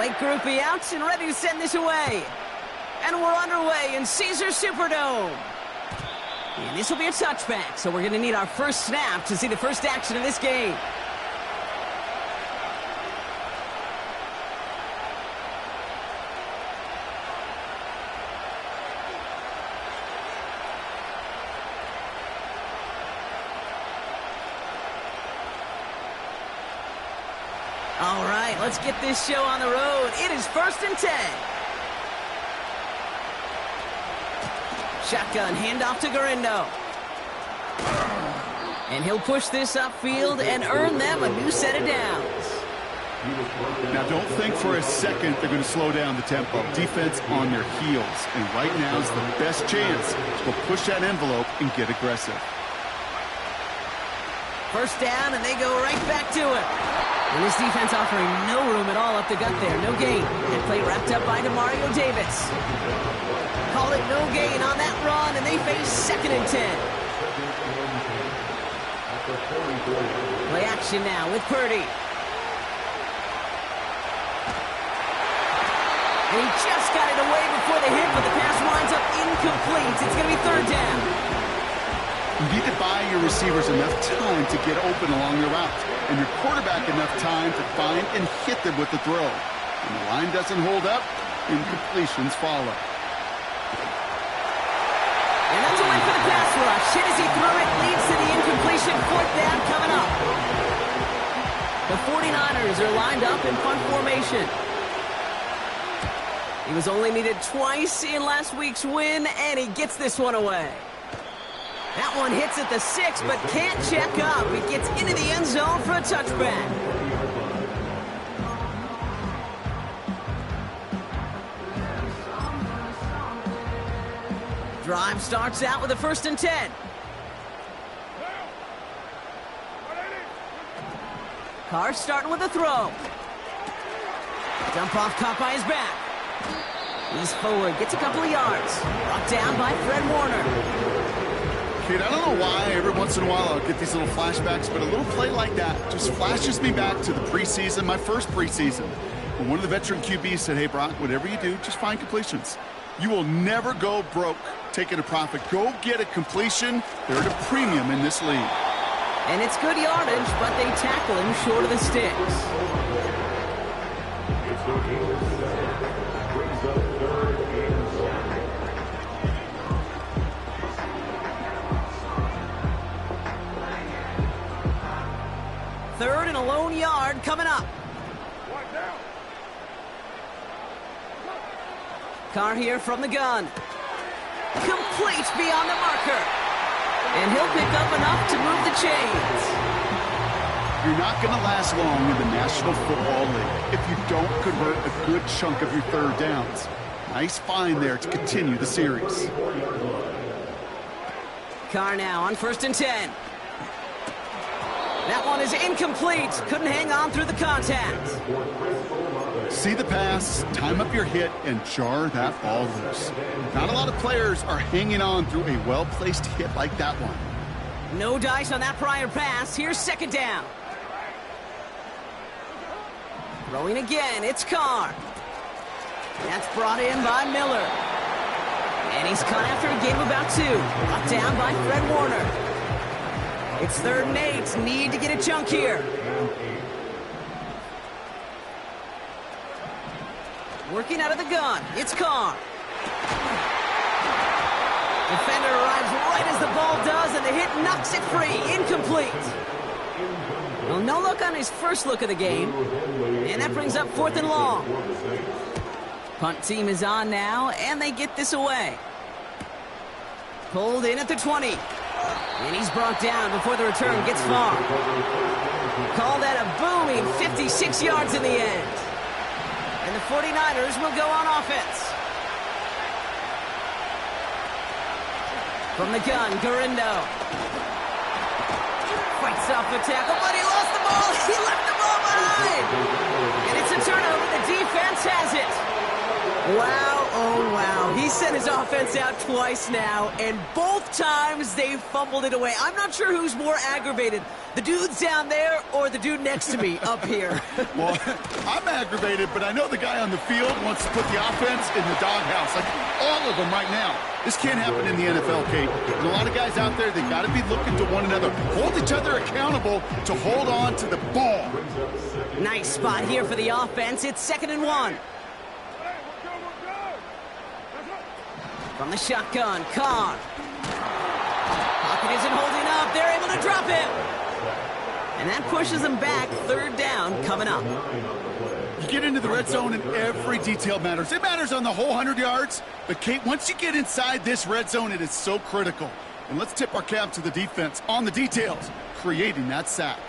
Right groupie out and ready to send this away. And we're underway in Caesars Superdome. And this will be a touchback, so we're going to need our first snap to see the first action of this game. All right, let's get this show on the road. It is 1st and 10. Shotgun handoff to Garindo. And he'll push this upfield and earn them a new set of downs. Now, don't think for a second they're going to slow down the tempo. Defense on their heels. And right now is the best chance to go push that envelope and get aggressive. First down, and they go right back to it. And this defense offering no room at all up the gut there. No gain. And play wrapped up by Demario Davis. Call it no gain on that run, and they face 2nd and 10. Play action now with Purdy. And he just got it away before the hit, but the pass winds up incomplete. It's going to be 3rd down. You need to buy your receivers enough time to get open along the route, and your quarterback enough time to find and hit them with the throw. When the line doesn't hold up, incompletions follow. And that's a win for the pass rush. Hit as he threw it, leads to the incompletion. 4th down coming up. The 49ers are lined up in punt formation. He was only needed twice in last week's win, and he gets this one away. That one hits at the 6, but can't check up. It gets into the end zone for a touchback. Drive starts out with a 1st and 10. Carr starting with a throw. Dump off caught by his back. He's forward, gets a couple of yards. Brought down by Fred Warner. Kid, I don't know why every once in a while I'll get these little flashbacks, but a little play like that just flashes me back to the preseason, my first preseason. When one of the veteran QBs said, hey, Brock, whatever you do, just find completions. You will never go broke taking a profit. Go get a completion. They're at a premium in this league. And it's good yardage, but they tackle him short of the sticks. Third and a lone yard coming up. Carr here from the gun. Complete beyond the marker. And he'll pick up enough to move the chains. You're not going to last long in the National Football League if you don't convert a good chunk of your 3rd downs. Nice find there to continue the series. Carr now on 1st and 10. That one is incomplete. Couldn't hang on through the contact. See the pass, time up your hit, and jar that ball loose. Not a lot of players are hanging on through a well-placed hit like that one. No dice on that prior pass. Here's 2nd down. Throwing again, it's Carr. That's brought in by Miller. And he's caught after a game of about 2. Brought down by Fred Warner. It's 3rd and 8. Need to get a chunk here. Working out of the gun. It's Carr. Defender arrives right as the ball does, and the hit knocks it free. Incomplete. Well, no look on his first look of the game. And that brings up 4th and long. Punt team is on now, and they get this away. Pulled in at the 20. And he's brought down before the return gets far. Call that a booming 56 yards in the end. And the 49ers will go on offense. From the gun, Garindo. Fights off the tackle, but he lost the ball. He left the ball behind. And it's a turnover. The defense has it. Wow, oh wow. He sent his offense out twice now, and both times they fumbled it away. I'm not sure who's more aggravated, the dudes down there or the dude next to me up here. Well, I'm aggravated, but I know the guy on the field wants to put the offense in the doghouse, like all of them right now. This can't happen in the NFL, Kate. And a lot of guys out there, they got to be looking to one another. Hold each other accountable to hold on to the ball. Nice spot here for the offense. It's 2nd and 1. From the shotgun, Carr. Pocket isn't holding up. They're able to drop him. And that pushes them back. 3rd down coming up. You get into the red zone and every detail matters. It matters on the whole 100 yards. But, Kate, once you get inside this red zone, it is so critical. And let's tip our cap to the defense on the details, creating that sack.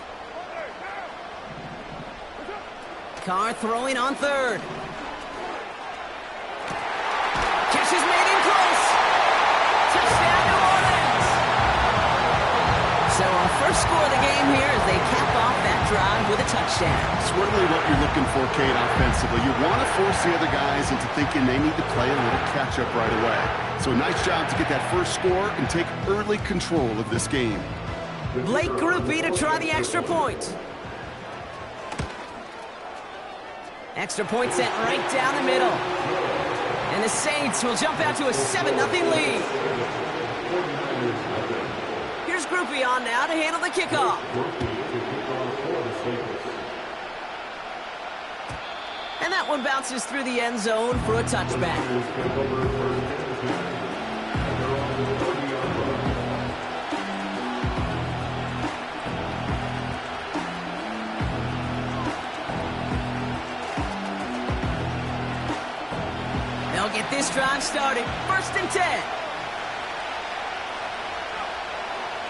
Carr throwing on 3rd. Catch is made in close. Touchdown, New Orleans. So our first score of the game here as they cap off that drive with a touchdown. It's really what you're looking for, Kate, offensively. You want to force the other guys into thinking they need to play a little catch-up right away. So a nice job to get that first score and take early control of this game. Blake Grupe to try the extra point. Extra point sent right down the middle. And the Saints will jump out to a 7-0 lead. Here's Grupe on now to handle the kickoff. And that one bounces through the end zone for a touchback. They'll get this drive started. 1st and 10.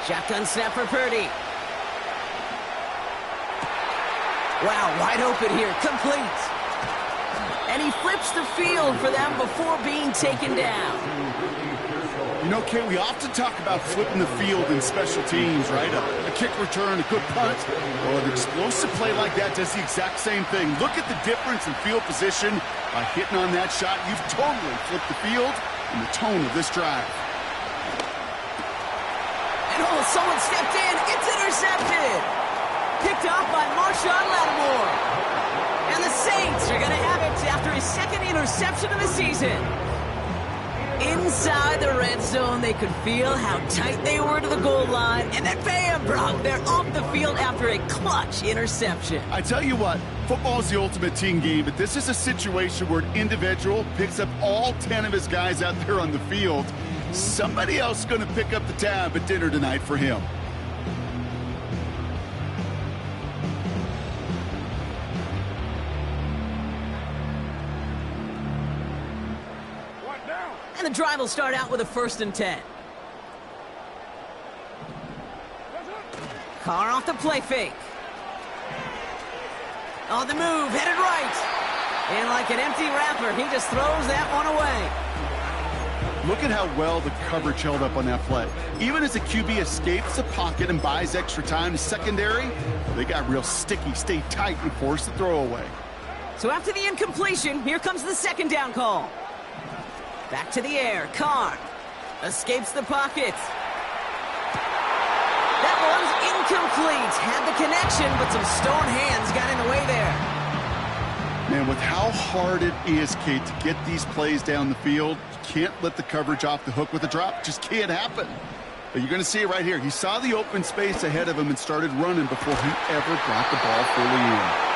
Shotgun snap for Purdy. Wow, wide open here. Complete. And he flips the field for them before being taken down. You know, Kate, we often talk about flipping the field in special teams, right? A kick return, a good punt. Well, an explosive play like that does the exact same thing. Look at the difference in field position. By hitting on that shot, you've totally flipped the field and the tone of this drive. And oh, someone stepped in. It's intercepted. Picked off by Marshawn Lattimore. And the Saints are going to have it after his 2nd interception of the season. Inside the red zone, they could feel how tight they were to the goal line. And then bam, Brock, they're off the field after a clutch interception. I tell you what, football is the ultimate team game, but this is a situation where an individual picks up all 10 of his guys out there on the field. Somebody else is going to pick up the tab at dinner tonight for him. And the drive will start out with a 1st and 10. Carr off the play fake. On the move, headed right. And like an empty wrapper, he just throws that one away. Look at how well the coverage held up on that play. Even as the QB escapes the pocket and buys extra time to secondary, they got real sticky, stay tight, and force the throw away. So after the incompletion, here comes the 2nd down call. Back to the air. Carr escapes the pocket. That one's incomplete. Had the connection, but some stone hands got in the way there. Man, with how hard it is, Kate, to get these plays down the field, you can't let the coverage off the hook with a drop. It just can't happen. But you're going to see it right here. He saw the open space ahead of him and started running before he ever got the ball fully in.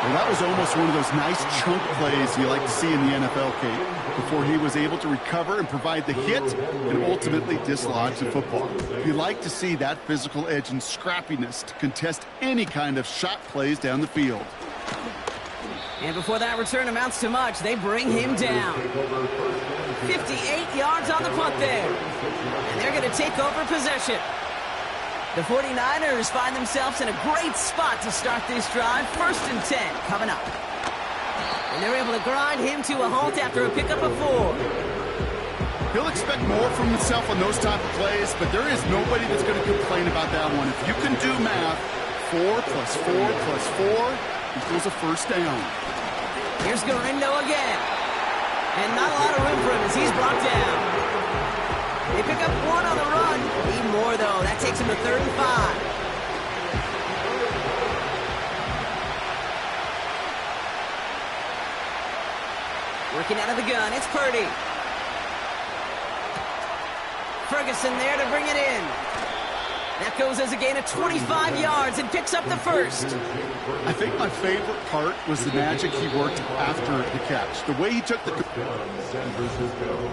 Well, that was almost one of those nice chunk plays you like to see in the NFL, Kate, before he was able to recover and provide the hit and ultimately dislodge the football. You like to see that physical edge and scrappiness to contest any kind of shot plays down the field. And before that return amounts to much, they bring him down. 58 yards on the punt there. And they're going to take over possession. The 49ers find themselves in a great spot to start this drive. 1st and 10 coming up. And they're able to grind him to a halt after a pickup of 4. He'll expect more from himself on those type of plays, but there is nobody that's going to complain about that one. If you can do math, 4 plus 4 plus 4 equals a 1st down. Here's Gorindo again. And not a lot of room for him as he's brought down. They pick up one on the run. Need more, though. That takes him to 3rd and 5. Working out of the gun, it's Purdy. Ferguson there to bring it in. That goes as a gain of 25 yards and picks up the first. I think my favorite part was the magic he worked after the catch. The way he took the... San Francisco.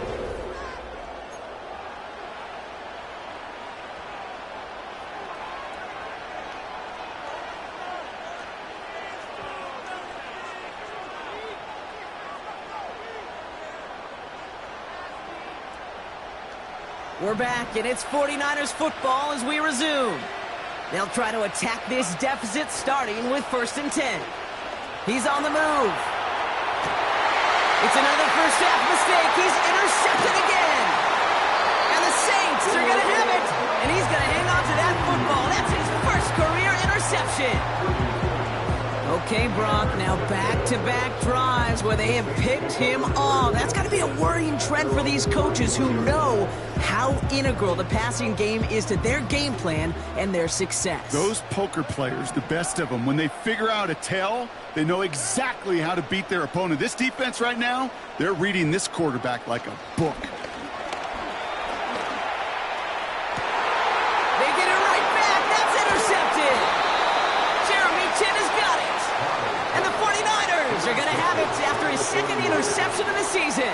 We're back, and it's 49ers football as we resume. They'll try to attack this deficit, starting with 1st and 10. He's on the move. It's another first half mistake. He's intercepted again. And the Saints are going to have it. And he's going to hang on to that football. That's his first career interception. Okay, Brock, now back-to-back drives where they have picked him off. That's got to be a worrying trend for these coaches who know how integral the passing game is to their game plan and their success. Those poker players, the best of them, when they figure out a tell, they know exactly how to beat their opponent. This defense right now, they're reading this quarterback like a book. They get it right back. That's intercepted. Jeremy Chinn has got it. And the 49ers are going to have it after his second interception of the season.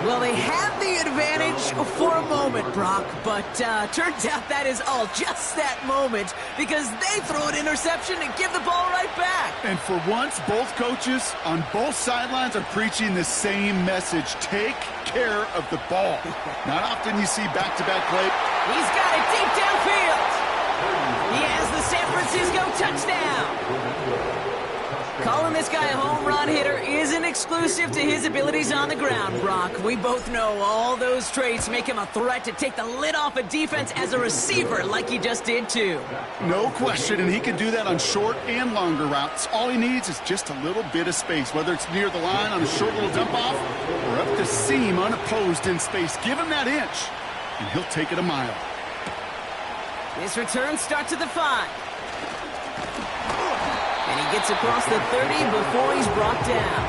Well, they have the advantage for a moment, Brock, but turns out that is all just that moment because they throw an interception and give the ball right back. And for once, both coaches on both sidelines are preaching the same message. Take care of the ball. Not often you see back-to-back play. He's got it deep downfield. He has the San Francisco touchdown. Calling this guy a home run hitter isn't exclusive to his abilities on the ground, Brock. We both know all those traits make him a threat to take the lid off a defense as a receiver like he just did too. No question, and he can do that on short and longer routes. All he needs is just a little bit of space, whether it's near the line on a short little dump-off or up the seam unopposed in space. Give him that inch, and he'll take it a mile. This return starts at the 5. And he gets across the 30 before he's brought down.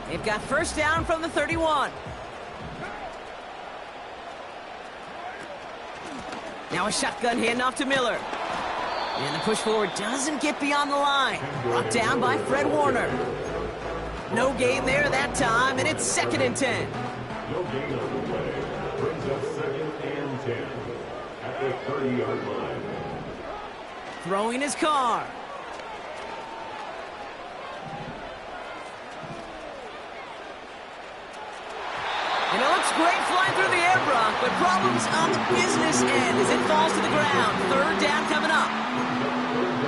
They've got first down from the 31. Now a shotgun handoff to Miller. And the push forward doesn't get beyond the line. Brought down by Fred Warner. No gain there that time, and it's 2nd and 10. No gain on the play. Brings up 2nd and 10 at the 30-yard line. Throwing his car. And it looks great flying through the air, Brock, but problems on the business end as it falls to the ground. 3rd down coming up.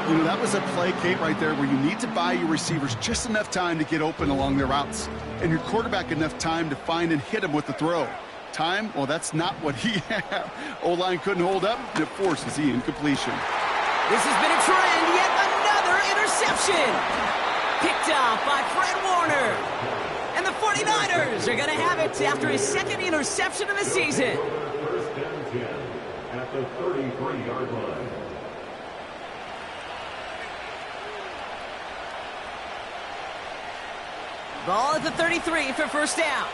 You know, that was a play, Kate, right there where you need to buy your receivers just enough time to get open along their routes and your quarterback enough time to find and hit him with the throw. Time? Well, that's not what he had. O-line couldn't hold up, and it forces the incompletion. This has been a trend. Yet another interception. Picked off by Fred Warner. And the 49ers are going to have it after his 2nd interception of the season. 1st and 10 at the 33-yard line. Ball at the 33 for first down.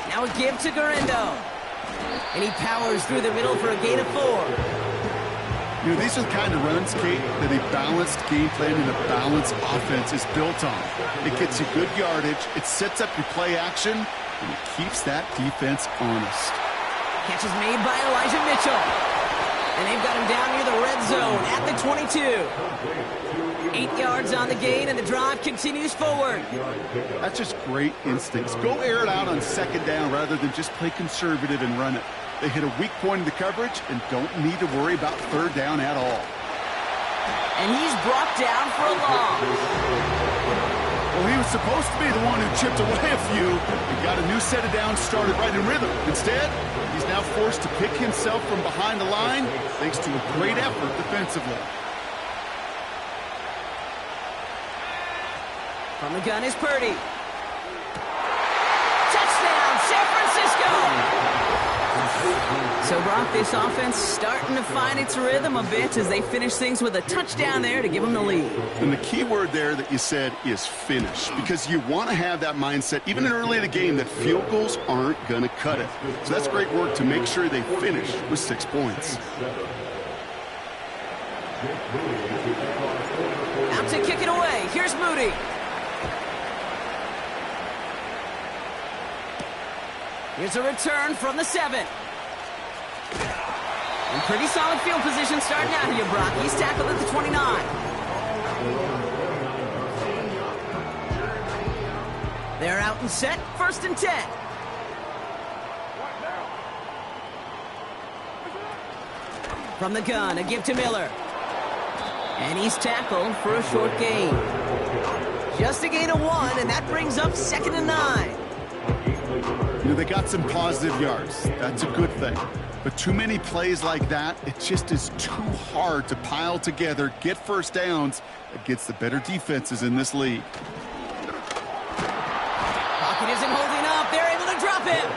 Now a give to Guerendo. And he powers through the middle for a gain of 4. You know, these are the kind of runs, Kate, that a balanced game plan and a balanced offense is built on. It gets you good yardage, it sets up your play action, and it keeps that defense honest. Catch is made by Elijah Mitchell. And they've got him down near the red zone at the 22. 8 yards on the gain, and the drive continues forward. That's just great instincts. Go air it out on 2nd down rather than just play conservative and run it. They hit a weak point in the coverage and don't need to worry about 3rd down at all. And he's brought down for a loss. Well, he was supposed to be the one who chipped away a few and got a new set of downs started right in rhythm. Instead, he's now forced to pick himself from behind the line thanks to a great effort defensively. From the gun is Purdy. Touchdown, San Francisco! So, Brock, this offense starting to find its rhythm a bit as they finish things with a touchdown there to give them the lead. And the key word there that you said is finish, because you want to have that mindset, even in early in the game, that field goals aren't going to cut it. So that's great work to make sure they finish with 6 points. Out to kick it away. Here's Moody. Here's a return from the 7. And pretty solid field position starting out here, Brock. He's tackled at the 29. They're out and set. 1st and 10. From the gun, a give to Miller. And he's tackled for a short gain. Just a gain of 1, and that brings up 2nd and 9. You know, they got some positive yards. That's a good thing. But too many plays like that, it just is too hard to pile together, get first downs against the better defenses in this league. Pocket isn't holding up. They're able to drop him.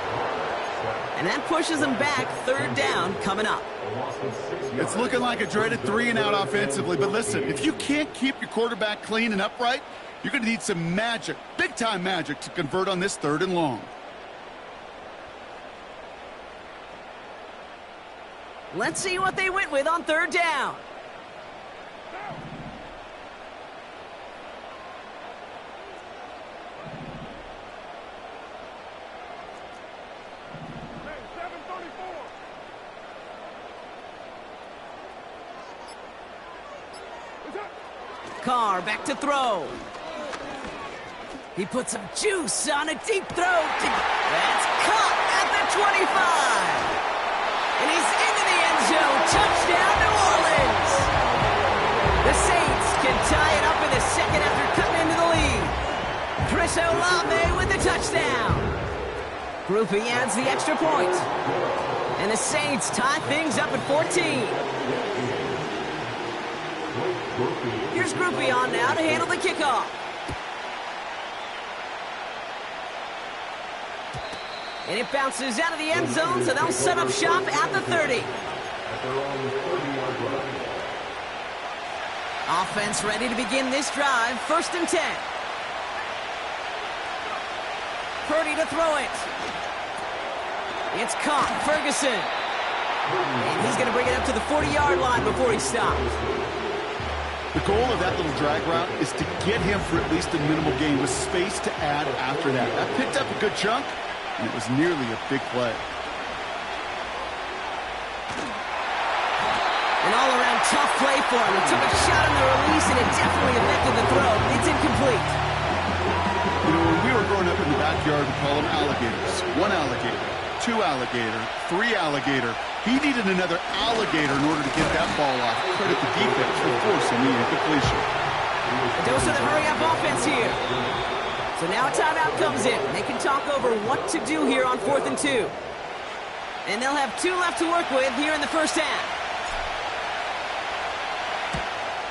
And that pushes them back. 3rd down coming up. It's looking like a dreaded 3-and-out offensively. But listen, if you can't keep your quarterback clean and upright, you're going to need some magic, big-time magic, to convert on this 3rd and long. Let's see what they went with on 3rd down. Carr back to throw. He put some juice on a deep throw. That's caught at the 25. And he's into the end zone. Touchdown, New Orleans. The Saints can tie it up in the 2nd after cutting into the lead. Chris Olave with the touchdown. Groupie adds the extra point. And the Saints tie things up at 14. Here's Groupie on now to handle the kickoff. And it bounces out of the end zone, so they'll set up shop at the 30. Offense ready to begin this drive. 1st and 10. Purdy to throw it. It's caught. Ferguson. And he's going to bring it up to the 40-yard line before he stops. The goal of that little drag route is to get him for at least a minimal gain with space to add after that. That picked up a good chunk. And it was nearly a big play. An all-around tough play for him. He took a shot on the release, and it definitely affected the throw. It's incomplete. You know, when we were growing up in the backyard, we call them alligators. 1 alligator, 2 alligator, 3 alligator. He needed another alligator in order to get that ball off. Credit the defense for forcing the incompletion. Dose of the hurry-up offense here. So now a timeout comes in. They can talk over what to do here on 4th and 2. And they'll have 2 left to work with here in the 1st half.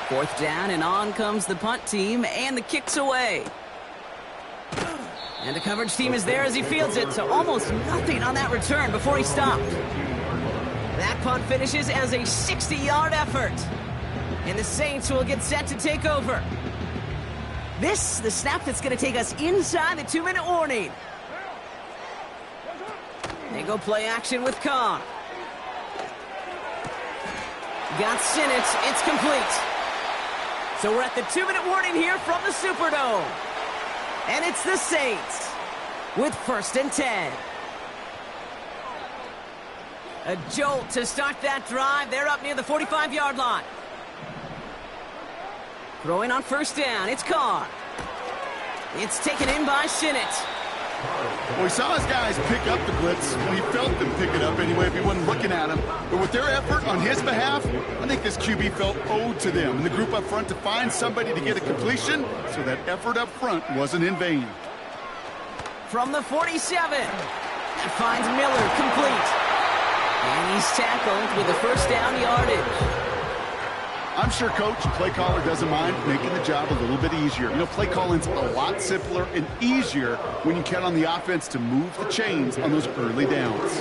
4th down, and on comes the punt team, and the kick's away. And the coverage team is there as he fields it, so almost nothing on that return before he stopped. That punt finishes as a 60-yard effort. And the Saints will get set to take over. This, the snap that's going to take us inside the 2-minute warning. They go play action with Carr. Got Sinnott. It's complete. So we're at the 2-minute warning here from the Superdome. And it's the Saints with 1st and 10. A jolt to start that drive. They're up near the 45-yard line. Throwing on 1st down, it's Carr. It's taken in by Sinnott. Well, we saw his guys pick up the blitz. Well, he felt them pick it up anyway if he wasn't looking at him. But with their effort on his behalf, I think this QB felt owed to them and the group up front to find somebody to get a completion, so that effort up front wasn't in vain. From the 47, that finds Miller complete. And he's tackled with a first down yardage. I'm sure Coach, play caller, doesn't mind making the job a little bit easier. You know, play calling's a lot simpler and easier when you count on the offense to move the chains on those early downs.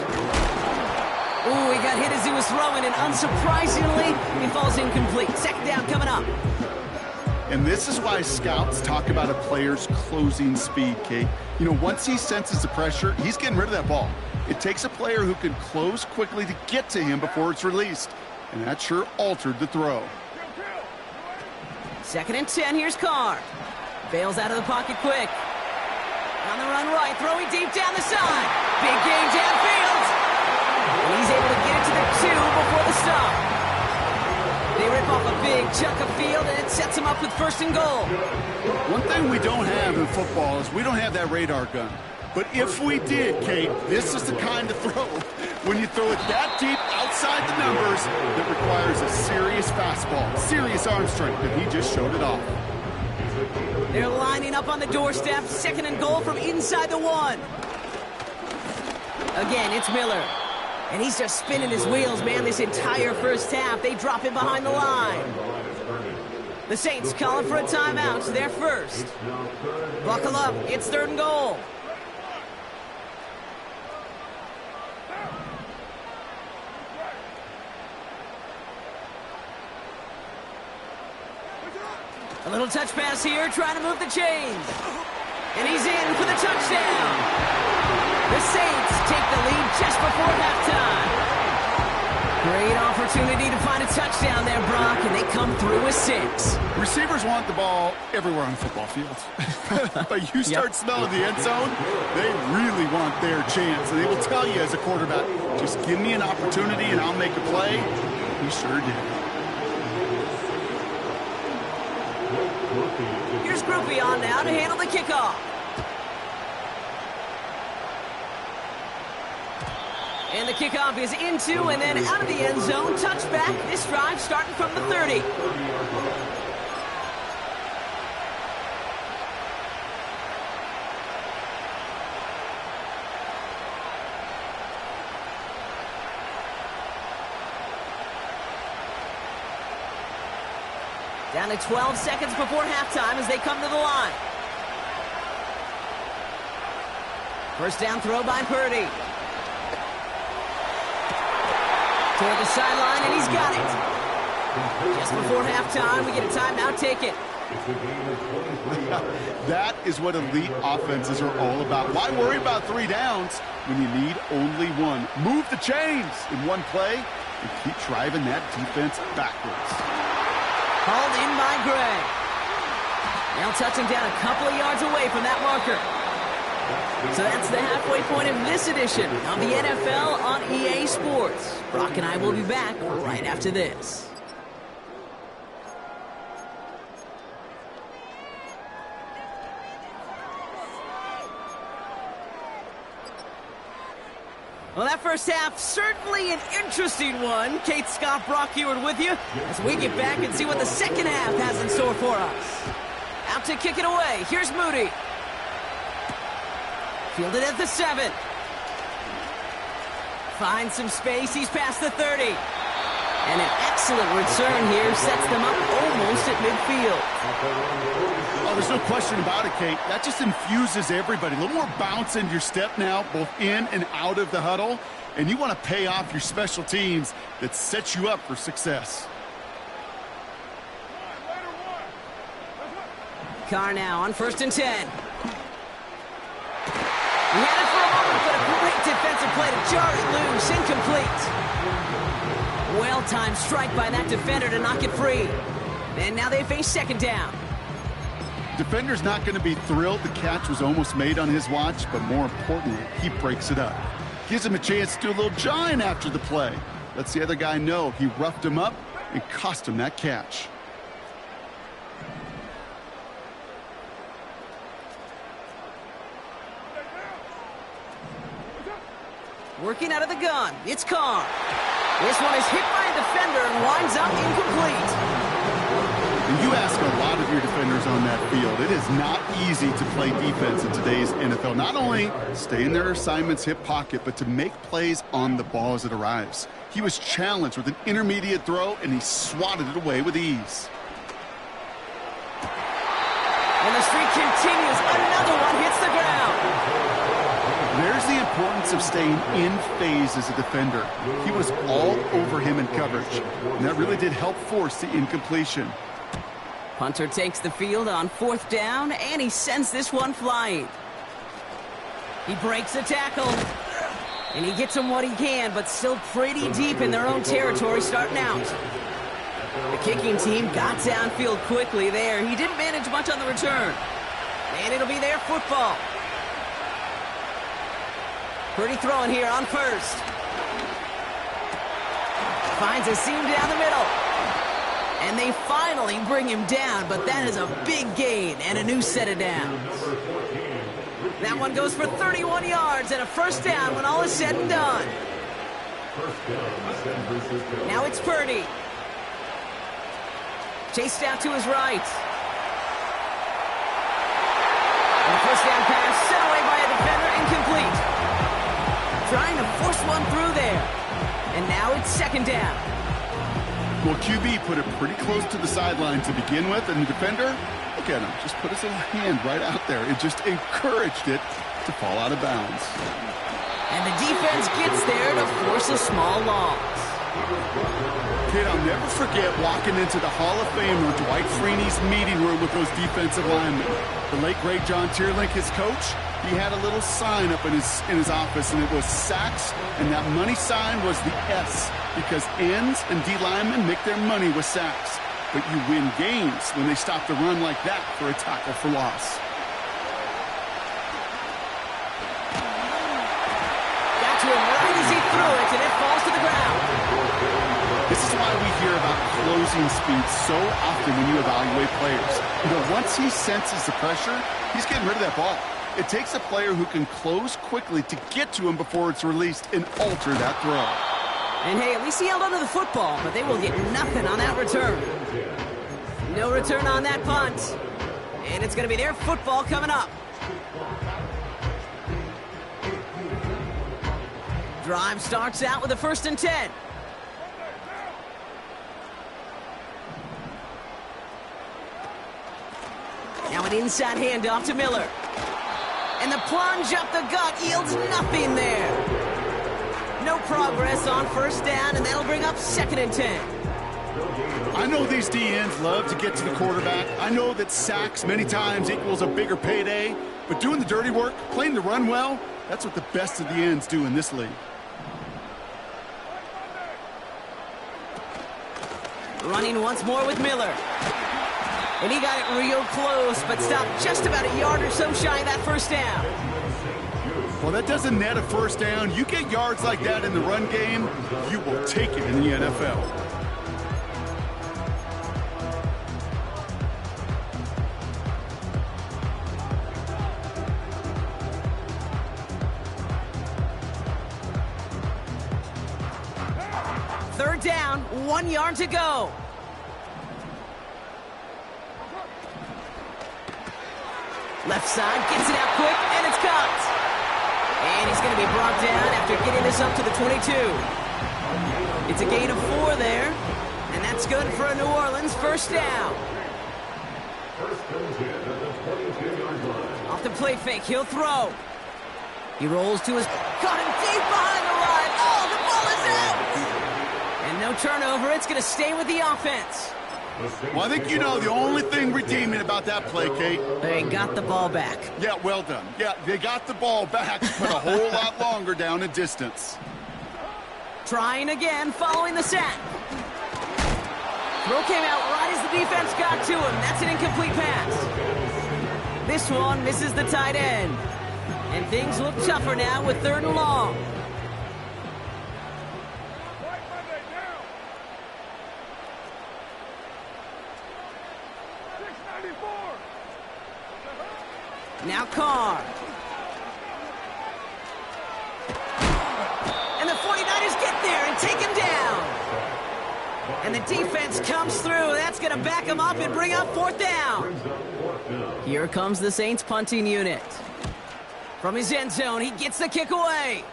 Ooh, he got hit as he was throwing, and unsurprisingly, he falls incomplete. Second down coming up. And this is why scouts talk about a player's closing speed, Kate. You know, once he senses the pressure, he's getting rid of that ball. It takes a player who can close quickly to get to him before it's released. And that sure altered the throw. Second and 10, here's Carr. Bails out of the pocket quick. On the run right, throwing deep down the side. Big gain downfield. And he's able to get it to the 2 before the stop. They rip off a big chunk of field, and it sets them up with first and goal. One thing we don't have in football is we don't have that radar gun. But if we did, Kate, this is the kind of throw when you throw it that deep outside the numbers that requires a serious fastball, serious arm strength, and he just showed it off. They're lining up on the doorstep, second and goal from inside the 1. Again, it's Miller. And he's just spinning his wheels, man, this entire first half. They drop him behind the line. The Saints calling for a timeout. They're first. Buckle up. It's third and goal. A little touch pass here, trying to move the chains. And he's in for the touchdown. The Saints take the lead just before halftime. Great opportunity to find a touchdown there, Brock, and they come through with 6. Receivers want the ball everywhere on the football field. But you start smelling the end zone, they really want their chance. And they will tell you as a quarterback, just give me an opportunity and I'll make a play. He sure did. Here's Groupie on now to handle the kickoff. And the kickoff is into and then out of the end zone. Touchback. This drive starting from the 30. Down to 12 seconds before halftime as they come to the line. First down throw by Purdy. Toward the sideline, and he's got it. Just before halftime, we get a timeout. Take it. That is what elite offenses are all about. Why worry about 3 downs when you need only 1? Move the chains in one play and keep driving that defense backwards. Hauled in by Gray. Now touching down a couple of yards away from that marker. So that's the halfway point of this edition of the NFL on EA Sports. Brock and I will be back right after this. Well, that first half, certainly an interesting one. Kate, Scott, Brock Heward with you as we get back and see what the second half has in store for us. Out to kick it away. Here's Moody. Fielded at the 7. Finds some space. He's past the 30. And an excellent return here sets them up almost at midfield. Oh, there's no question about it, Kate. That just infuses everybody. A little more bounce in your step now, both in and out of the huddle. And you want to pay off your special teams that sets you up for success. Carr now on 1st and 10. He had it for a moment, but a great defensive play to jar it loose. Incomplete. Well-timed strike by that defender to knock it free. And now they face second down. Defender's not going to be thrilled the catch was almost made on his watch, but more importantly, he breaks it up. Gives him a chance to do a little jawing after the play. Lets the other guy know he roughed him up and cost him that catch. Working out of the gun, it's Carr. This one is hit by a defender and winds up incomplete. And you ask a lot of your defenders on that field. It is not easy to play defense in today's NFL. Not only stay in their assignment's hip pocket, but to make plays on the ball as it arrives. He was challenged with an intermediate throw, and he swatted it away with ease. And the streak continues. Another one hits the ground. There's the importance of staying in phase as a defender. He was all over him in coverage, and that really did help force the incompletion. Punter takes the field on 4th down, and he sends this one flying. He breaks a tackle, and he gets him what he can, but still pretty deep in their own territory starting out. The kicking team got downfield quickly there. He didn't manage much on the return, and it'll be their football. Pretty throwing here on 1st. Finds a seam down the middle. And they finally bring him down, but that is a big gain and a new set of downs. That one goes for 31 yards and a 1st down when all is said and done. Now it's Purdy. Chased out to his right. And a 1st down pass sent away by a defender, incomplete. Trying to force one through there. And now it's 2nd down. Well, QB put it pretty close to the sideline to begin with, and the defender, look at him, just put his little hand right out there. It just encouraged it to fall out of bounds. And the defense gets there to force a small loss. Kid, I'll never forget walking into the Hall of Famer Dwight Freeney's meeting room with those defensive linemen. The late, great John Tierlink, his coach, he had a little sign up in his office, and it was sacks, and that money sign was the S, because ends and D linemen make their money with sacks. But you win games when they stop the run like that for a tackle for loss. Got to him right as he threw it, and it falls to the ground. This is why we hear about closing speed so often when you evaluate players. You know, once he senses the pressure, he's getting rid of that ball. It takes a player who can close quickly to get to him before it's released and alter that throw. And hey, at least he held onto the football, but they will get nothing on that return. No return on that punt. And it's going to be their football coming up. Drive starts out with a 1st and 10. Now an inside handoff to Miller. And the plunge up the gut yields nothing there. No progress on 1st down, and that'll bring up 2nd and 10. I know these DNs love to get to the quarterback. I know that sacks many times equals a bigger payday, but doing the dirty work, playing the run well, that's what the best of the ends do in this league. Running once more with Miller. And he got it real close, but stopped just about a yard or so shy of that 1st down. Well, that doesn't net a 1st down. You get yards like that in the run game, you will take it in the NFL. Third down, 1 yard to go. Left side, gets it out quick, and it's caught. And he's going to be brought down after getting this up to the 22. It's a gain of 4 there, and that's good for a New Orleans 1st down. Off the play fake, he'll throw. He rolls to his... Caught him deep behind the line. Oh, the ball is out! And no turnover, it's going to stay with the offense. Well, I think you know the only thing redeeming about that play, Kate. They got the ball back. Yeah, well done. Yeah, they got the ball back, but a whole lot longer down in distance. Trying again, following the sack. Throw came out right as the defense got to him. That's an incomplete pass. This one misses the tight end. And things look tougher now with 3rd and long. Now Carr. and take him down. And the defense comes through. That's going to back him up and bring up 4th down. Here comes the Saints punting unit. From his end zone, he gets the kick away.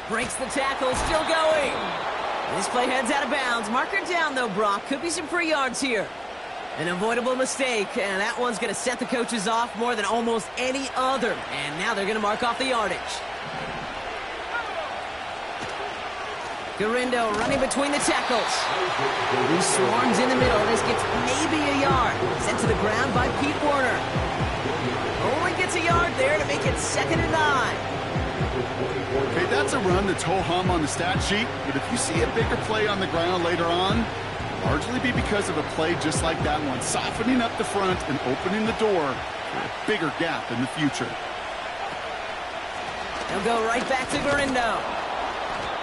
Breaks the tackle, still going. This play heads out of bounds. Marker down, though, Brock. Could be some free yards here. An avoidable mistake, and that one's going to set the coaches off more than almost any other. And now they're going to mark off the yardage. Garindo running between the tackles. He swarms in the middle. This gets maybe a yard. Sent to the ground by Pete Werner. Only gets a yard there to make it 2nd and 9. Okay, that's a run that's ho-hum on the stat sheet, but if you see a bigger play on the ground later on, it'll largely be because of a play just like that one, softening up the front and opening the door for a bigger gap in the future. They'll go right back to Garindo.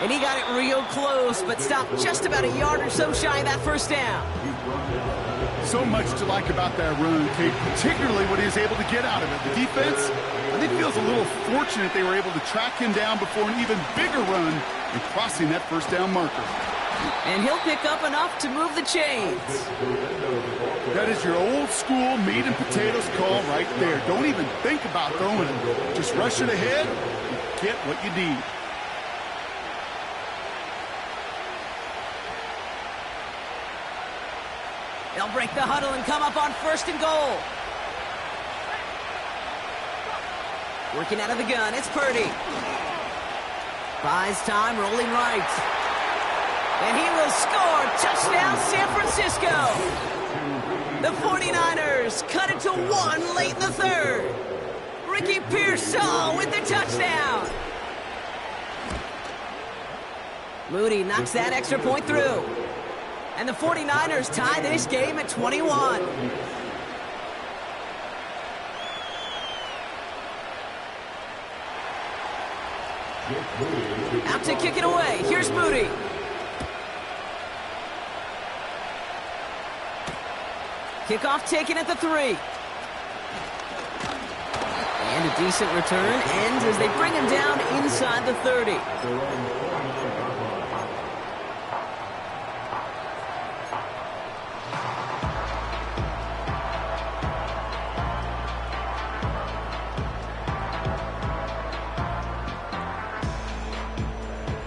And he got it real close, but stopped just about a yard or so shy of that 1st down. So much to like about that run, Kate, particularly what he was able to get out of it. The defense, I think, feels a little fortunate they were able to track him down before an even bigger run and crossing that 1st down marker. And he'll pick up enough to move the chains. That is your old school meat and potatoes call right there. Don't even think about throwing it. Just rush it ahead and get what you need. They'll break the huddle and come up on 1st and goal. Working out of the gun, it's Purdy. Buys time, rolling right. And he will score. Touchdown, San Francisco. The 49ers cut it to 1 late in the 3rd. Ricky Pearsall with the touchdown. Moody knocks that extra point through. And the 49ers tie this game at 21. Out to kick it away. Here's Moody. Kickoff taken at the 3. And a decent return ends as they bring him down inside the 30.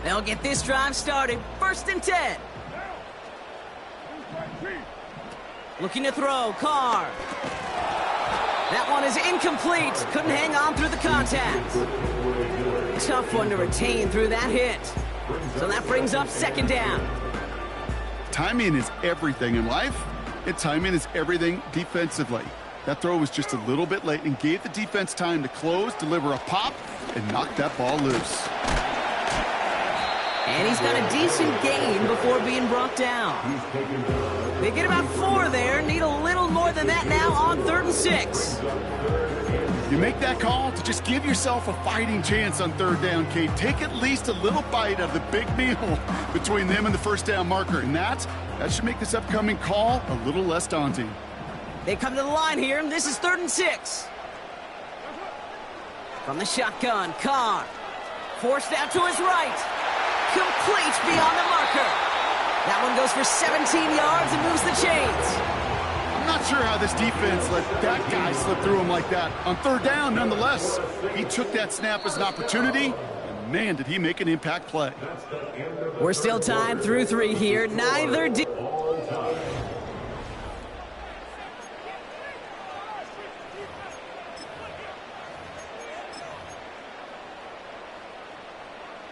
They'll get this drive started. 1st and 10. Looking to throw. Carr. That one is incomplete. Couldn't hang on through the contact. Tough one to retain through that hit. So that brings up 2nd down. Timing is everything in life, and timing is everything defensively. That throw was just a little bit late and gave the defense time to close, deliver a pop, and knock that ball loose. And he's got a decent gain before being brought down. They get about 4 there. Need a little more than that now on 3rd and 6. You make that call to just give yourself a fighting chance on 3rd down, Kate. Take at least a little bite out of the big meal between them and the 1st down marker. And that should make this upcoming call a little less daunting. They come to the line here, and this is 3rd and 6. From the shotgun, Carr. Forced out to his right. Complete beyond the marker. That one goes for 17 yards and moves the chains. I'm not sure how this defense let that guy slip through him like that. On 3rd down, nonetheless, he took that snap as an opportunity, and man, did he make an impact play. We're still tied through 3 here. Neither did.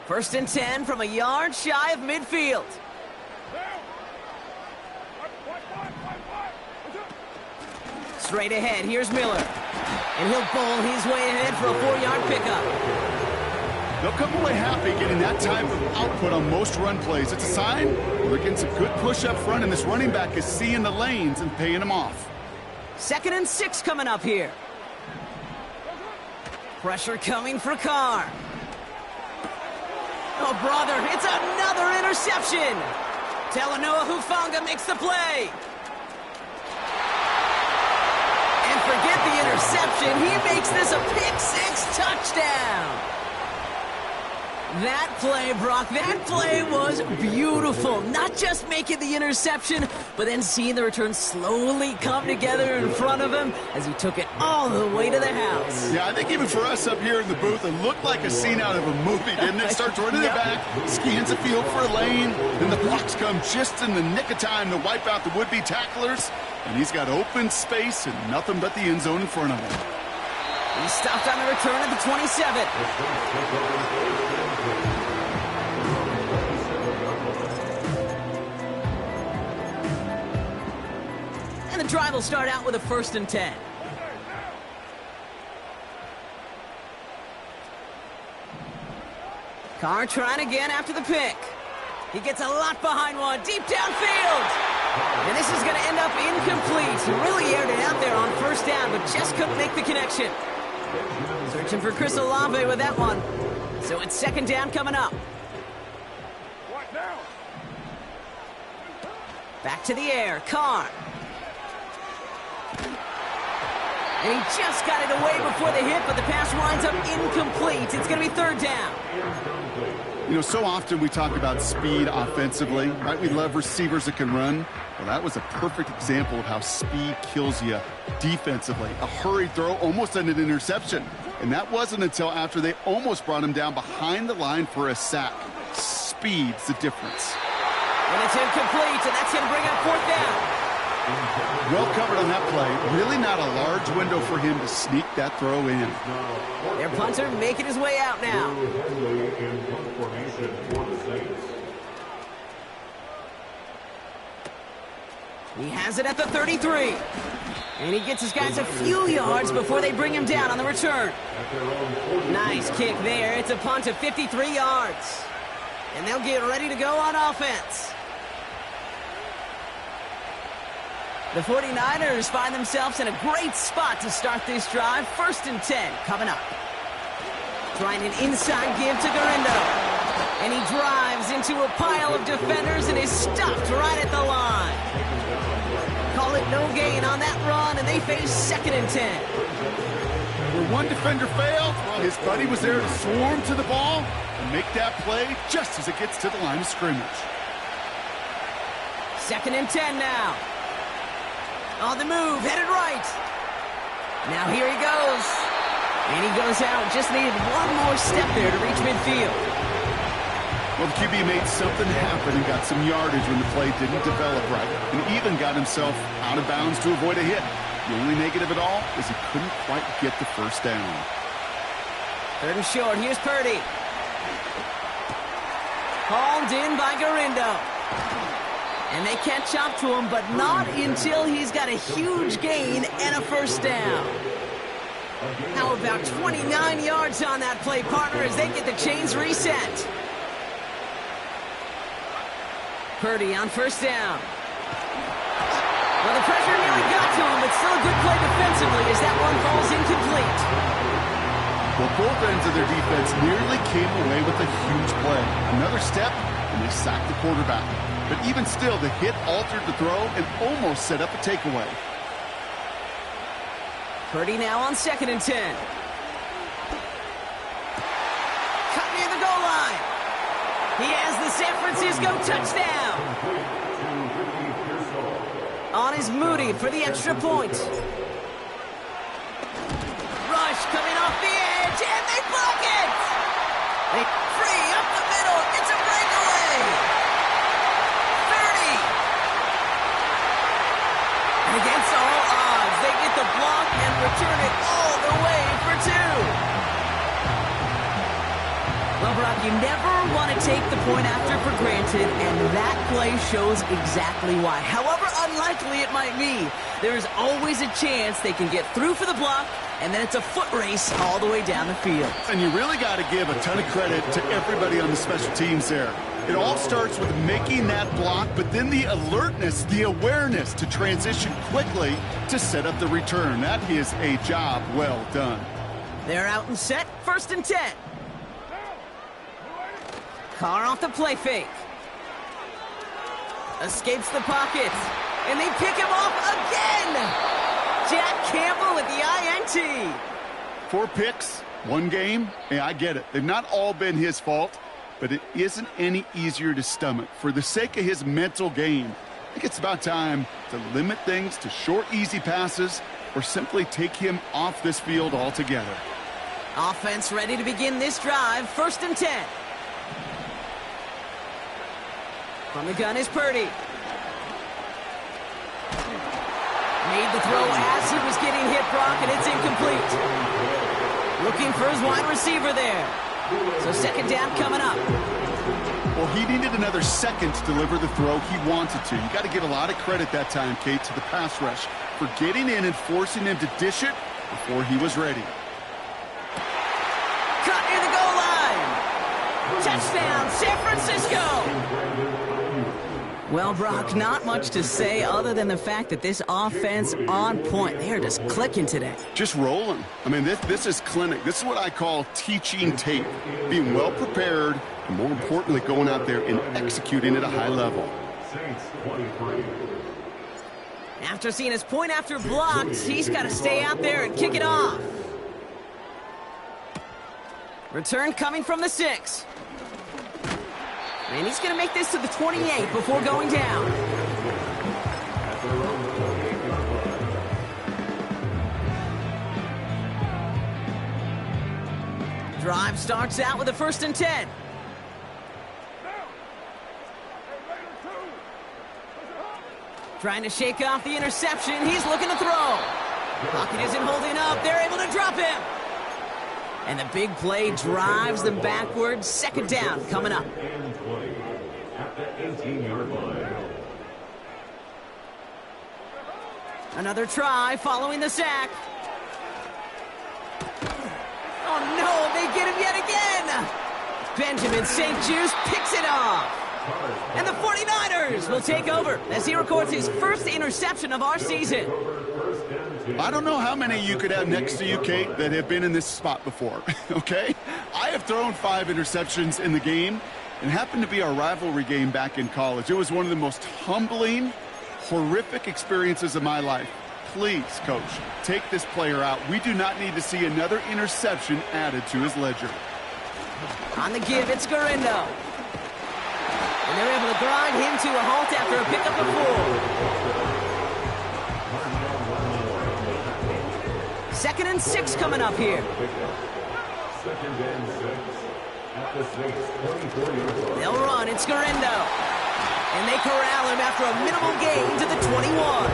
First and 10 from a yard shy of midfield. Straight ahead, here's Miller. And he'll bowl his way ahead for a 4-yard pickup. They'll come away happy getting that type of output on most run plays. It's a sign they're getting some good push up front, and this running back is seeing the lanes and paying them off. 2nd and 6 coming up here. Pressure coming for Carr. Oh, brother, it's another interception. Talanoa Hufanga makes the play. And forget the interception. He makes this a pick-6 touchdown. That play, Brock, that play was beautiful. Not just making the interception, but then seeing the return slowly come together in front of him as he took it all the way to the house. Yeah, I think even for us up here in the booth, it looked like a scene out of a movie, didn't it? Starts running it back, scans the field for a lane, then the blocks come just in the nick of time to wipe out the would-be tacklers, and he's got open space and nothing but the end zone in front of him. He stopped on the return at the 27. And the drive will start out with a 1st and 10. Carr trying again after the pick. He gets a lot behind one, deep downfield. And this is going to end up incomplete. He really aired it out there on 1st down, but just couldn't make the connection. Searching for Chris Olave with that one. So it's 2nd down coming up. Back to the air, Carr. And he just got it away before the hit, but the pass winds up incomplete. It's going to be 3rd down. You know, so often we talk about speed offensively, right? We love receivers that can run. Well, that was a perfect example of how speed kills you defensively. A hurried throw, almost an interception. And that wasn't until after they almost brought him down behind the line for a sack. Speed's the difference. And it's incomplete, and that's going to bring up 4th down. Well covered on that play. Really not a large window for him to sneak that throw in. Their punter making his way out now. He has it at the 33. And he gets his guys a few yards before they bring him down on the return. Nice kick there. It's a punt of 53 yards. And they'll get ready to go on offense. The 49ers find themselves in a great spot to start this drive. 1st and 10 coming up. Trying an inside give to Garindo. And he drives into a pile of defenders and is stopped right at the line. Call it no gain on that run, and they face 2nd and 10. Where one defender failed, his buddy was there to swarm to the ball and make that play just as it gets to the line of scrimmage. 2nd and 10 now. On the move, headed right. Now here he goes. And he goes out. Just needed one more step there to reach midfield. Well, the QB made something happen and got some yardage when the play didn't develop right. And even got himself out of bounds to avoid a hit. The only negative at all is he couldn't quite get the 1st down. 3rd and short. Here's Purdy. Hauled in by Garindo. And they catch up to him, but not until he's got a huge gain and a 1st down. How about 29 yards on that play, partner, as they get the chains reset. Purdy on 1st down. Well, the pressure nearly got to him, but still a good play defensively as that one falls incomplete. Well, both ends of their defense nearly came away with a huge play. Another step, and they sacked the quarterback. But even still, the hit altered the throw and almost set up a takeaway. Purdy now on 2nd and 10. Cut near the goal line. He has the San Francisco touchdown. On is Moody for the extra point. Rush coming off the edge, and they block it! They free up the middle. It's a breakaway. 30. And against all odds, they get the block and return it all the way for 2. Well, Brock, you never want to take the point after for granted, and that play shows exactly why. However unlikely it might be, there is always a chance they can get through for the block, and then it's a foot race all the way down the field. And you really got to give a ton of credit to everybody on the special teams there. It all starts with making that block, but then the alertness, the awareness to transition quickly to set up the return. That is a job well done. They're out and set, 1st and 10. Carr off the play fake. Escapes the pocket. And they pick him off again. Jack Campbell with the INT. 4 picks, 1 game. Hey, I get it. They've not all been his fault, but it isn't any easier to stomach. For the sake of his mental game, I think it's about time to limit things to short, easy passes or simply take him off this field altogether. Offense ready to begin this drive. 1st and 10. From the gun is Purdy. Made the throw as he was getting hit, Brock, and it's incomplete. Looking for his wide receiver there. So 2nd down coming up. Well, he needed another second to deliver the throw he wanted to. You got to give a lot of credit that time, Kate, to the pass rush for getting in and forcing him to dish it before he was ready. Cut near the goal line. Touchdown, San Francisco. Well, Brock, not much to say other than the fact that this offense on point. They are just clicking today. Just rolling. I mean, this is clinic. This is what I call teaching tape. Being well prepared, and more importantly, going out there and executing at a high level. After seeing his point after blocked, he's got to stay out there and kick it off. Return coming from the 6. And he's going to make this to the 28 before going down. Drive starts out with a 1st and 10. Trying to shake off the interception. He's looking to throw. Pocket isn't holding up. They're able to drop him. And the big play drives them backwards. 2nd down coming up. At the 18-yard line. Another try following the sack. Oh no, they get him yet again. Benjamin St-Juste picks it off. And the 49ers will take over as he records his 1st interception of our season. I don't know how many you could have next to you, Kate, that have been in this spot before, okay? I have thrown 5 interceptions in the game, and it happened to be our rivalry game back in college. It was one of the most humbling, horrific experiences of my life. Please, Coach, take this player out. We do not need to see another interception added to his ledger. On the give, it's Garindo. And they're able to grind him to a halt after a pickup of 4. 2nd and 6 coming up here. 2nd and 6. At the 6, 24-yard. They'll run. It's Garindo. And they corral him after a minimal gain to the 21.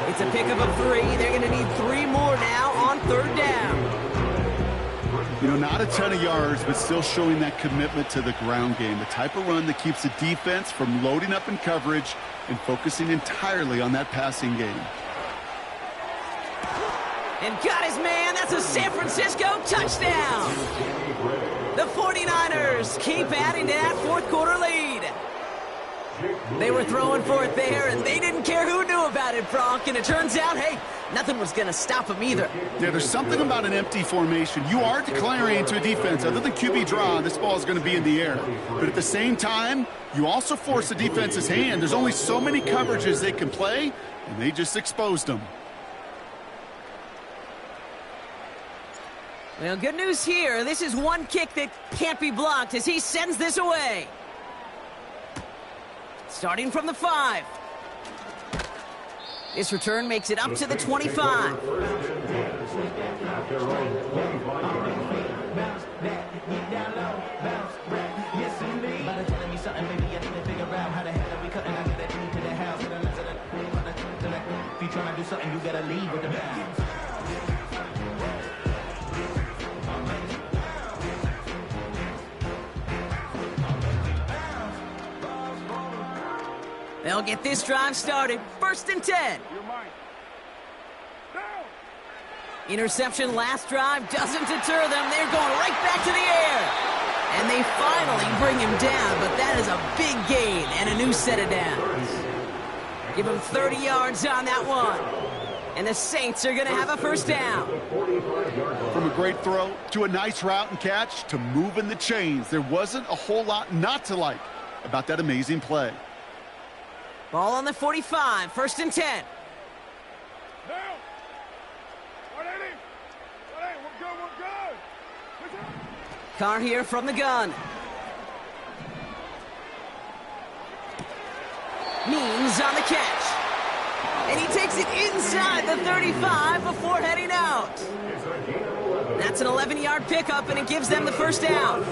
It's a pickup of 3. They're going to need 3 more now on 3rd down. You know, not a ton of yards, but still showing that commitment to the ground game. The type of run that keeps the defense from loading up in coverage and focusing entirely on that passing game. And got his man. That's a San Francisco touchdown. The 49ers keep adding to that 4th quarter lead. They were throwing for it there, and they didn't care who knew about it, Brock. And it turns out, hey, nothing was going to stop them either. Yeah, there's something about an empty formation. You are declaring to a defense, other than QB draw, this ball is going to be in the air. But at the same time, you also force the defense's hand. There's only so many coverages they can play, and they just exposed them. Well, good news here. This is one kick that can't be blocked as he sends this away. Starting from the 5. This return makes it up to the 25. They'll get this drive started. 1st and 10. Interception last drive doesn't deter them. They're going right back to the air. And they finally bring him down, but that is a big gain and a new set of downs. Give him 30 yards on that one. And the Saints are going to have a 1st down. From a great throw to a nice route and catch to moving the chains, there wasn't a whole lot not to like about that amazing play. Ball on the 45, 1st and 10. Carr here from the gun. Means on the catch. And he takes it inside the 35 before heading out. That's an 11-yard pickup, and it gives them the first down.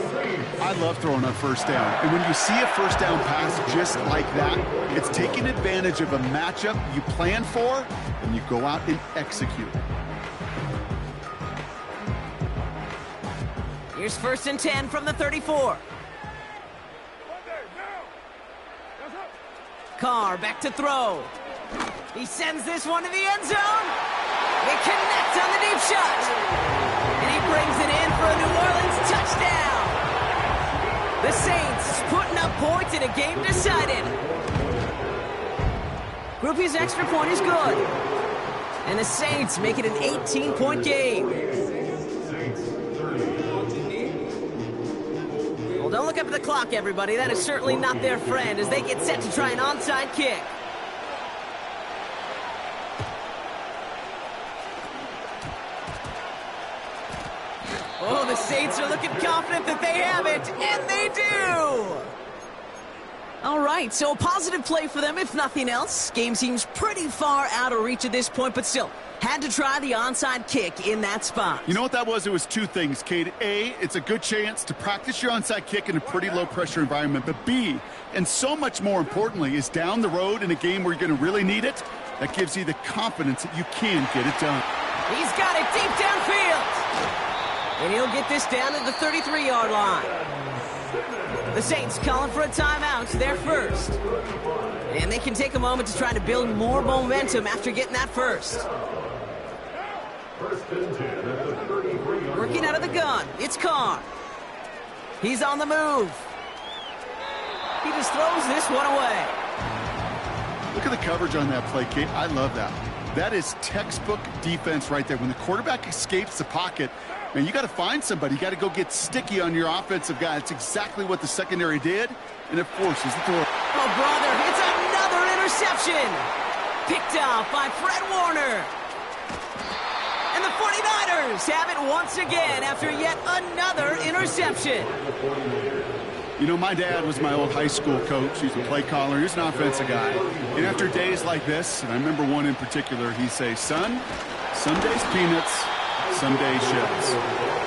I love throwing on first down. And when you see a first down pass just like that, it's taking advantage of a matchup you plan for, and you go out and execute. Here's 1st and 10 from the 34. Carr back to throw. He sends this one to the end zone. They connect on the deep shot. And he brings it in for a New Orleans touchdown. The Saints putting up points in a game decided. Groupie's extra point is good. And the Saints make it an 18-point game. Well, don't look up at the clock, everybody. That is certainly not their friend as they get set to try an onside kick. Oh, the Saints are looking confident that they have it, and they do! All right, so a positive play for them, if nothing else. Game seems pretty far out of reach at this point, but still, had to try the onside kick in that spot. You know what that was? It was two things, Cade. A, it's a good chance to practice your onside kick in a pretty low-pressure environment. But B, and so much more importantly, is down the road in a game where you're going to really need it, that gives you the confidence that you can get it done. He's got it deep downfield. And he'll get this down at the 33-yard line. The Saints calling for a timeout. They're first. And they can take a moment to try to build more momentum after getting that first. Working out of the gun. It's Carr. He's on the move. He just throws this one away. Look at the coverage on that play, Kate. I love that. That is textbook defense right there. When the quarterback escapes the pocket, man, you got to find somebody. You got to go get sticky on your offensive guy. It's exactly what the secondary did, and it forces the throw. Oh, brother, it's another interception. Picked off by Fred Warner. And the 49ers have it once again after yet another interception. You know, my dad was my old high school coach. He's a play caller. He's an offensive guy. And after days like this, and I remember one in particular, he'd say, son, some days peanuts, some days shells.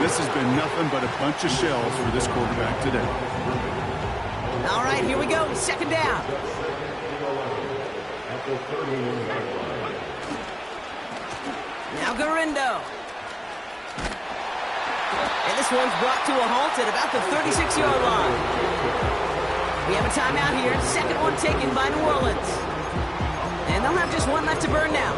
This has been nothing but a bunch of shells for this quarterback today. All right, here we go. Second down. Now Garindo. And this one's brought to a halt at about the 36-yard line. We have a timeout here. Second one taken by New Orleans. And they'll have just one left to burn now.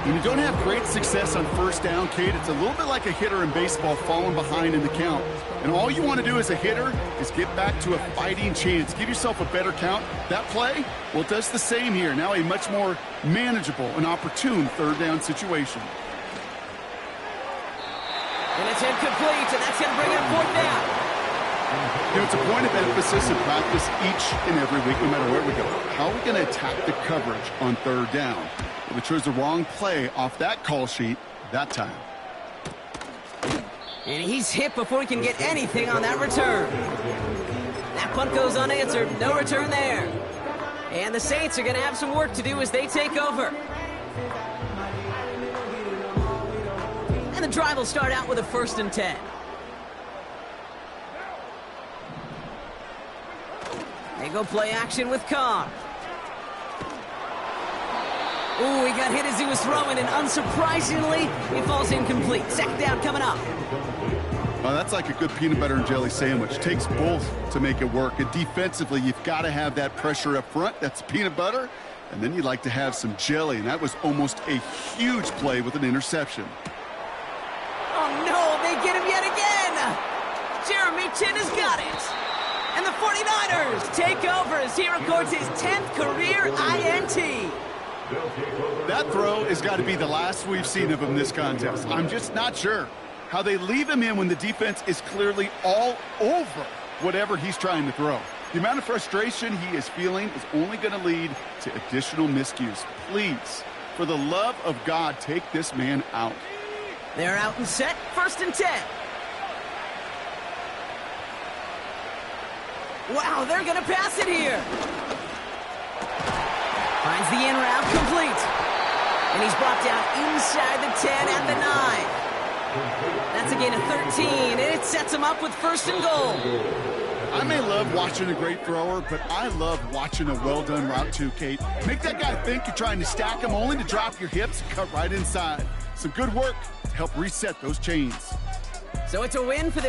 When you don't have great success on first down, Kate, it's a little bit like a hitter in baseball falling behind in the count. And all you want to do as a hitter is get back to a fighting chance. Give yourself a better count. That play, well, it does the same here. Now a much more manageable and opportune third down situation. And it's incomplete, and that's going to bring up fourth down. You know, it's a point of emphasis in practice each and every week, no matter where we go. How are we going to attack the coverage on third down? Well, we chose the wrong play off that call sheet that time. And he's hit before he can get anything on that return. That punt goes unanswered. No return there. And the Saints are going to have some work to do as they take over. And the drive will start out with a 1st and 10. They go play action with Carr. Ooh, he got hit as he was throwing, and unsurprisingly, he falls incomplete. Second down coming up. Well, that's like a good peanut butter and jelly sandwich. It takes both to make it work. And defensively, you've got to have that pressure up front. That's peanut butter. And then you'd like to have some jelly. And that was almost a huge play with an interception. Oh, no, they get him yet again. Jeremy Chin has got it. And the 49ers take over as he records his 10th career INT. That throw has got to be the last we've seen of him this contest. I'm just not sure how they leave him in when the defense is clearly all over whatever he's trying to throw. The amount of frustration he is feeling is only going to lead to additional miscues. Please, for the love of God, take this man out. They're out and set. 1st and 10. Wow, they're going to pass it here. Finds the in route, complete. And he's brought down inside the 10 at the 9. That's a gain of 13, and it sets him up with first and goal. I may love watching a great thrower, but I love watching a well-done route too, Kate. Make that guy think you're trying to stack him only to drop your hips and cut right inside. Some good work to help reset those chains. So it's a win for the